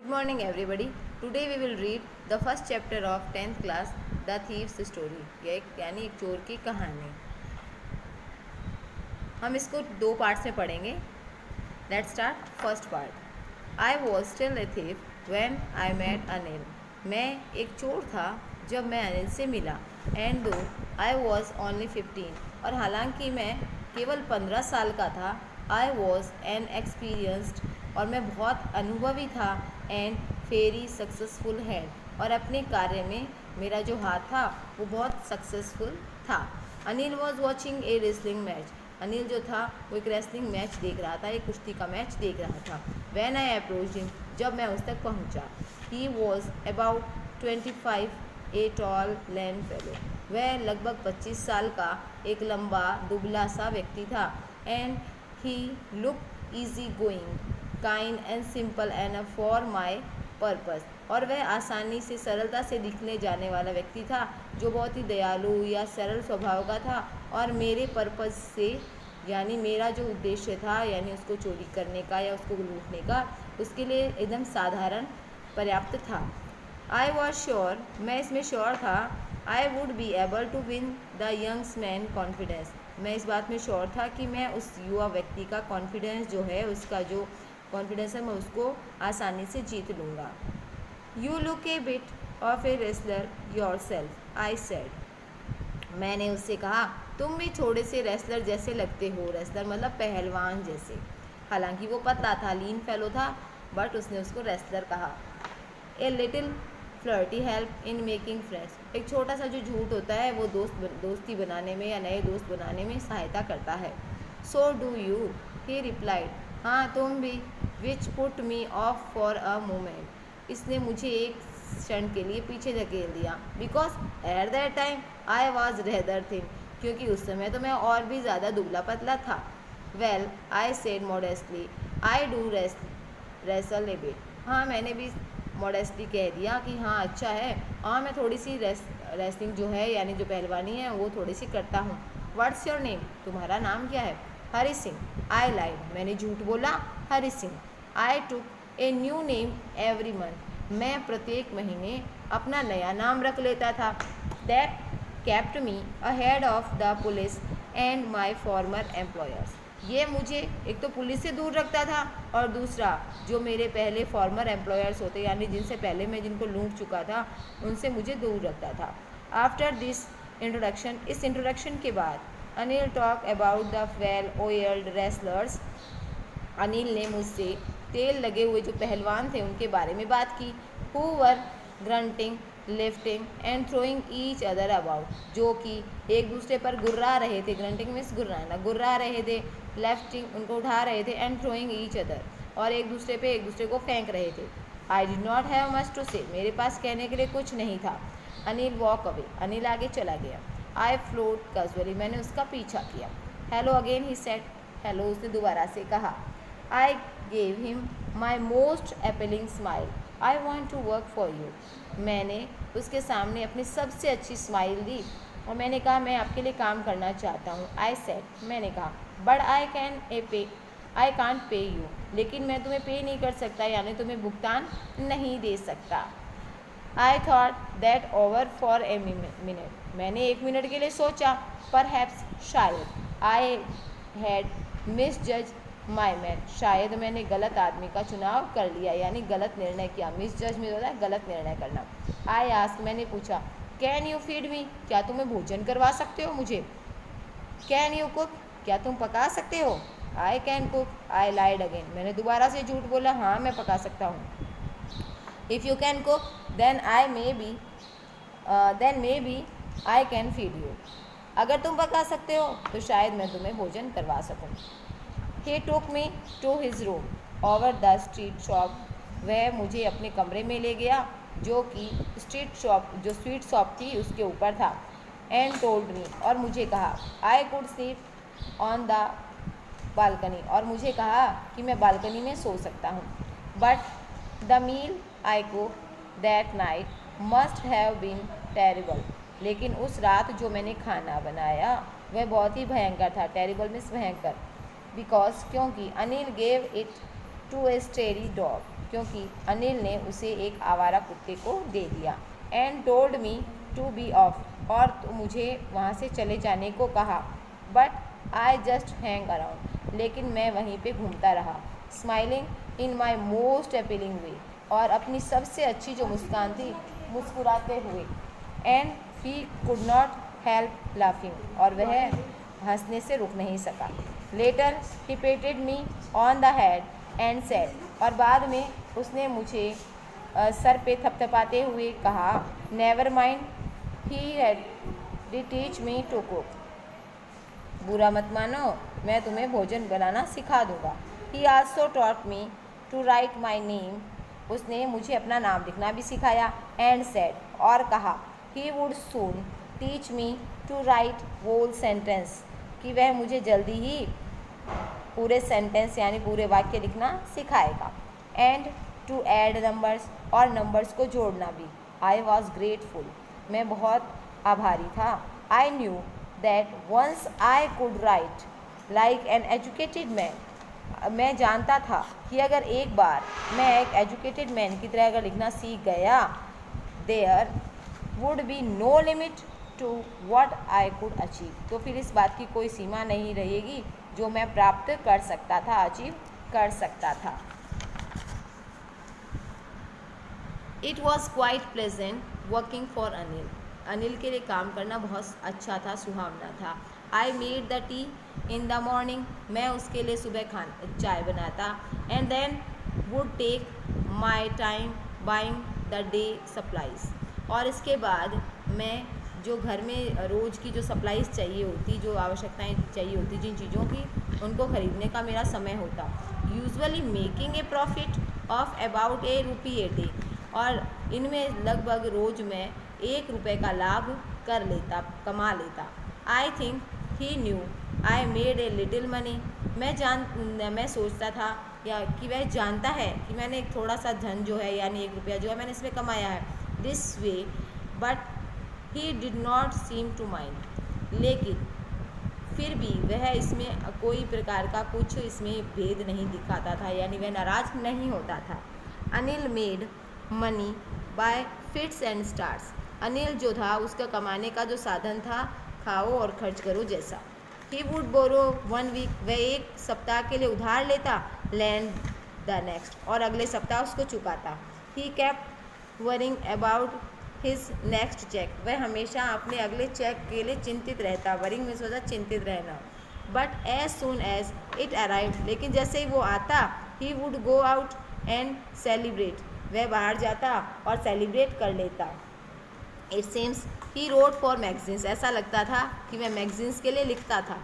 morning everybody. Today we will read the first chapter of 10th class, The Thief's Story. यानी एक चोर की कहानी. हम इसको दो पार्ट्स में पढ़ेंगे. Let's start first part. I was still a thief when I met Anil. मैं एक चोर था जब मैं अनिल से मिला. And though I was only 15, और हालांकि मैं केवल 15 साल का था, I was an experienced, और मैं बहुत अनुभवी था, एंड वेरी सक्सेसफुल है, और अपने कार्य में मेरा जो हाथ था वो बहुत सक्सेसफुल था. Anil was watching A wrestling match. Anil जो था वो एक रेसलिंग मैच देख रहा था, एक कुश्ती का मैच देख रहा था. व्हेन आई अप्रोच्ड हिम, जब मैं उस तक पहुंचा. He was about 25, a tall land fellow. वह लगभग 25 साल का एक लंबा दुबला सा व्यक्ति था. And he look easy going, kind and simple enough for my purpose. और वह आसानी से सरलता से दिखने जाने वाला व्यक्ति था, जो बहुत ही दयालु या सरल स्वभाव का था, और मेरे पर्पस से यानी मेरा जो उद्देश्य था, यानी उसको चोरी करने का या उसको लूटने का, उसके लिए एकदम साधारण पर्याप्त था. आई वॉज श्योर, मैं इसमें श्योर था, I would be able to win the young's man confidence. मैं इस बात में श्योर था कि मैं उस युवा व्यक्ति का कॉन्फिडेंस जो है, उसका जो कॉन्फिडेंस है, मैं उसको आसानी से जीत लूँगा. You look A bit of a wrestler your self, I said. मैंने उससे कहा, तुम भी थोड़े से रेसलर जैसे लगते हो. रेसलर मतलब पहलवान जैसे. हालांकि वो पतला था, लीन फेलो था, बट उसने उसको रेसलर कहा. A little flirty help in making friends. एक छोटा सा जो झूठ होता है वो दोस्ती बनाने में या नए दोस्त बनाने में सहायता करता है. So do you, he replied. हाँ, तुम भी. Which put me of for a moment. इसने मुझे एक क्षण के लिए पीछे धकेल दिया. Because at that time I was rather thin. क्योंकि उस समय तो मैं और भी ज़्यादा दुबला पतला था. Well, I said modestly, I do wrestle A bit. हाँ, मैंने भी मॉडेस्टली कह दिया कि हाँ अच्छा है, हाँ मैं थोड़ी सी रेसलिंग जो है यानी जो पहलवानी है वो थोड़ी सी करता हूँ. व्हाट्स योर नेम, तुम्हारा नाम क्या है? हरी सिंह. आई लाइड, मैंने झूठ बोला. Hari Singh. I took a new name every month. मैं प्रत्येक महीने अपना नया नाम रख लेता था. That kept me ahead of the police and my former employers. ये मुझे एक तो पुलिस से दूर रखता था, और दूसरा जो मेरे पहले फॉर्मर एम्प्लॉयर्स होते यानी जिनसे पहले मैं जिनको लूट चुका था, उनसे मुझे दूर रखता था. आफ्टर दिस इंट्रोडक्शन, इस इंट्रोडक्शन के बाद, Anil talk about the well oiled wrestlers. Anil ने मुझसे तेल लगे हुए जो पहलवान थे उनके बारे में बात की. Who were grunting, lifting and throwing each other about. जो कि एक दूसरे पर गुर्रा रहे थे. ग्रंटिंग मीन्स गुर्राना, गुर्रा रहे थे. लिफ्टिंग, उनको उठा रहे थे. एंड थ्रोइंग ईच अदर, और एक दूसरे पे एक दूसरे को फेंक रहे थे. I did not have much to say. मेरे पास कहने के लिए कुछ नहीं था. अनिल वॉक अवे, अनिल आगे चला गया. आई फ्लोट कैजुअली, मैंने उसका पीछा किया. Hello again, he said. Hello, उसने दोबारा से कहा. I gave him my most appealing smile. I want to work for you. मैंने उसके सामने अपनी सबसे अच्छी स्माइल दी, और मैंने कहा मैं आपके लिए काम करना चाहता हूँ. आई सेड, मैंने कहा. But I can't pay you. लेकिन मैं तुम्हें पे नहीं कर सकता, यानी तुम्हें भुगतान नहीं दे सकता. I thought that over for a minute. मैंने 1 मिनट के लिए सोचा. परहैप्स, शायद. आई हैड मिस जज माई मैन. शायद मैंने गलत आदमी का चुनाव कर लिया, यानी गलत निर्णय किया. मिस जज में होता है गलत निर्णय करना. आई आस्क, मैंने पूछा. कैन यू फीड मी, क्या तुम्हें भोजन करवा सकते हो मुझे? कैन यू कुक, क्या तुम पका सकते हो? I can cook. I lied again, मैंने दोबारा से झूठ बोला. हाँ, मैं पका सकता हूँ. If you can cook then maybe I can feed you. अगर तुम पका सकते हो तो शायद मैं तुम्हें भोजन करवा सकूँ. He took me to his room over the street shop. वह मुझे अपने कमरे में ले गया जो कि जो स्वीट शॉप थी उसके ऊपर था. एंड टोल्ड मी, और मुझे कहा. I could seat on the balcony, और मुझे कहा कि मैं बालकनी में सो सकता हूँ. But the meal I cook that night must have been terrible. लेकिन उस रात जो मैंने खाना बनाया वह बहुत ही भयंकर था. टेरिबल मीन्स भयंकर. बिकॉज, क्योंकि Anil gave it to a stray dog. क्योंकि अनिल ने उसे एक आवारा कुत्ते को दे दिया। And told me to be off, और तो मुझे वहाँ से चले जाने को कहा। But I just hang around, लेकिन मैं वहीं पे घूमता रहा। Smiling in my most appealing way, और अपनी सबसे अच्छी जो मुस्कान थी मुस्कुराते हुए। And he could not help laughing, और वह हंसने से रुक नहीं सका। Later he patted me on the head and said, और बाद में उसने मुझे सर पे थपथपाते हुए कहा, never mind, he had teach me to cook, बुरा मत मानो, मैं तुम्हें भोजन बनाना सिखा दूंगा। He also taught me to write my name, उसने मुझे अपना नाम लिखना भी सिखाया। एंड सेड, और कहा, he would soon teach me to write whole sentence, कि वह मुझे जल्दी ही पूरे सेंटेंस यानी पूरे वाक्य लिखना सिखाएगा। एंड टू ऐड नंबर्स, और नंबर्स को जोड़ना भी। आई वॉज ग्रेटफुल, मैं बहुत आभारी था। I knew that once I could write like an educated man, मैं जानता था कि अगर एक बार मैं एक एजुकेटेड मैन की तरह अगर लिखना सीख गया, there would be no limit to what I could achieve, तो फिर इस बात की कोई सीमा नहीं रहेगी जो मैं प्राप्त कर सकता था, अचीव कर सकता था। It was quite pleasant working for Anil, Anil के लिए काम करना बहुत अच्छा था, सुहावना था। I made the tea in the morning, मैं उसके लिए सुबह चाय बनाता। And then would take my time buying the day supplies, और इसके बाद मैं जो घर में रोज़ की जो सप्लाईज चाहिए होती, जो आवश्यकताएं चाहिए होती, जिन चीज़ों की, उनको ख़रीदने का मेरा समय होता। Usually making a profit of about ₹1 a day, और इनमें लगभग रोज़ मैं ₹1 का लाभ कमा लेता। I think he new I made a little money, मैं सोचता था या कि वह जानता है कि मैंने एक थोड़ा सा धन जो है यानी ₹1 जो है मैंने इसमें कमाया है। This way but he did not seem to mind, लेकिन फिर भी वह इसमें कोई प्रकार का कुछ इसमें भेद नहीं दिखाता था, यानी वह नाराज़ नहीं होता था। Anil made money by fits and starts, Anil जो था उसका कमाने का जो साधन था खाओ और खर्च करो जैसा। ही वुड बोरो 1 वीक, वह एक सप्ताह के लिए उधार लेता, लैंड द नेक्स्ट, और अगले सप्ताह उसको चुकाता। He kept worrying about his next cheque, वह हमेशा अपने अगले चेक के लिए चिंतित रहता। वरिंग में सोचा चिंतित रहना। But as soon as it arrived, लेकिन जैसे ही वो आता, he would go out and celebrate, वह बाहर जाता और सेलिब्रेट कर लेता। It seems he wrote for magazines, ऐसा लगता था कि वह मैगजीन्स के लिए लिखता था।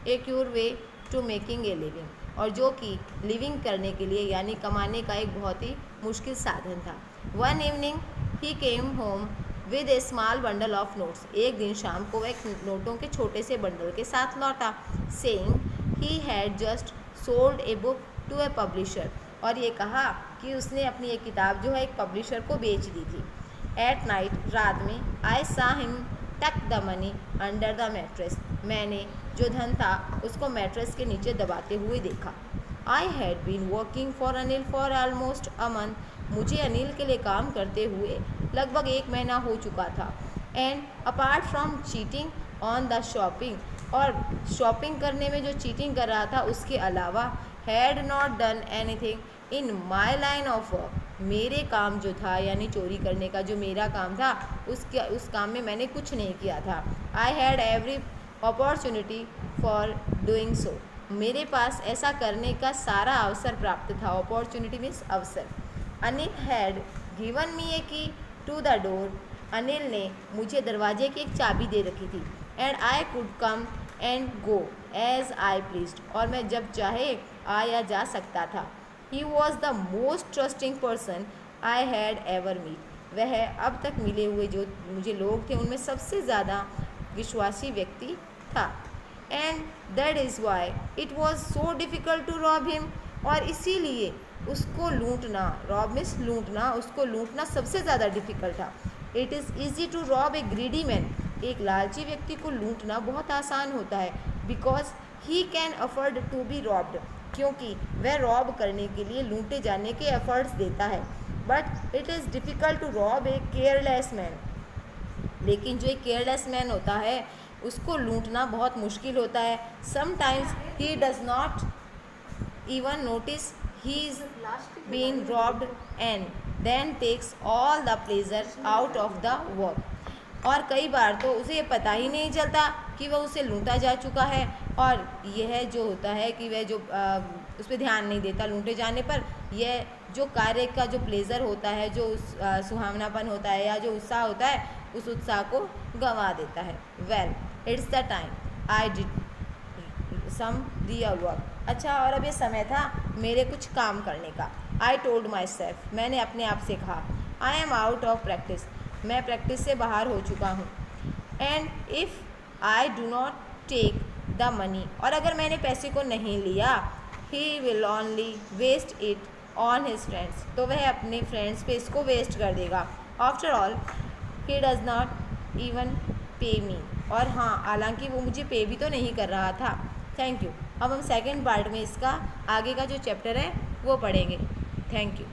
A queer way to making a living, और जो कि लिविंग करने के लिए यानी कमाने का एक बहुत ही मुश्किल साधन था। One evening he came home with A small bundle of notes, एक दिन शाम को वह एक नोटों के छोटे से बंडल के साथ लौटा। Saying he had just sold a book to a publisher, और ये कहा कि उसने अपनी एक किताब जो है एक पब्लिशर को बेच दी थी। एट नाइट, रात में, आई सा हिम टक the money under the mattress, मैंने जो धन था उसको मैट्रेस के नीचे दबाते हुए देखा। I had been working for Anil for almost a month, मुझे अनिल के लिए काम करते हुए लगभग 1 महीना हो चुका था। And apart from cheating on the shopping, और शॉपिंग करने में जो चीटिंग कर रहा था उसके अलावा, had not done anything in my line of work, मेरे काम जो था यानी चोरी करने का जो मेरा काम था उस काम में मैंने कुछ नहीं किया था। I had every opportunity for doing so, मेरे पास ऐसा करने का सारा अवसर प्राप्त था। अपॉर्चुनिटी मीन्स अवसर। अनिल हैड गिवन मी ए की टू द डोर, अनिल ने मुझे दरवाजे की एक चाबी दे रखी थी। And I could come and go as I pleased, और मैं जब चाहे आ या जा सकता था। He was the most trusting person I had ever met, वह अब तक मिले हुए जो मुझे लोग थे उनमें सबसे ज़्यादा विश्वासी व्यक्ति था। And that is why it was so difficult to rob him, और इसीलिए उसको लूटना, रॉब मीन्स लूटना, उसको लूटना सबसे ज़्यादा डिफ़िकल्ट था। It is easy to rob a greedy man, एक लालची व्यक्ति को लूटना बहुत आसान होता है। Because he can afford to be robbed, क्योंकि वह रॉब करने के लिए लूटे जाने के एफर्ट्स देता है। But it is difficult to rob a careless man, लेकिन जो एक केयरलेस मैन होता है उसको लूटना बहुत मुश्किल होता है। Sometimes he does not even notice he is being robbed and then takes all the pleasure out of the work। और कई बार तो उसे ये पता ही नहीं चलता कि वह उसे लूटा जा चुका है, और यह जो होता है कि वह जो उस पर ध्यान नहीं देता लूटे जाने पर, यह जो कार्य का जो प्लेजर होता है, जो सुहावनापन होता है या जो उत्साह होता है, उस उत्साह को गंवा देता है। Well it's the time I did some real work. अच्छा, और अब ये समय था मेरे कुछ काम करने का। आई टोल्ड माई सेल्फ, मैंने अपने आप से कहा, I am out of practice, मैं प्रैक्टिस से बाहर हो चुका हूँ। And if I do not take the money, और अगर मैंने पैसे को नहीं लिया, he will only waste it on his friends, तो वह अपने फ्रेंड्स पे इसको वेस्ट कर देगा। After all he does not even pay me, और हाँ, हालांकि वो मुझे पे भी तो नहीं कर रहा था। Thank you. अब हम सेकेंड पार्ट में इसका आगे का जो चैप्टर है वो पढ़ेंगे। Thank you.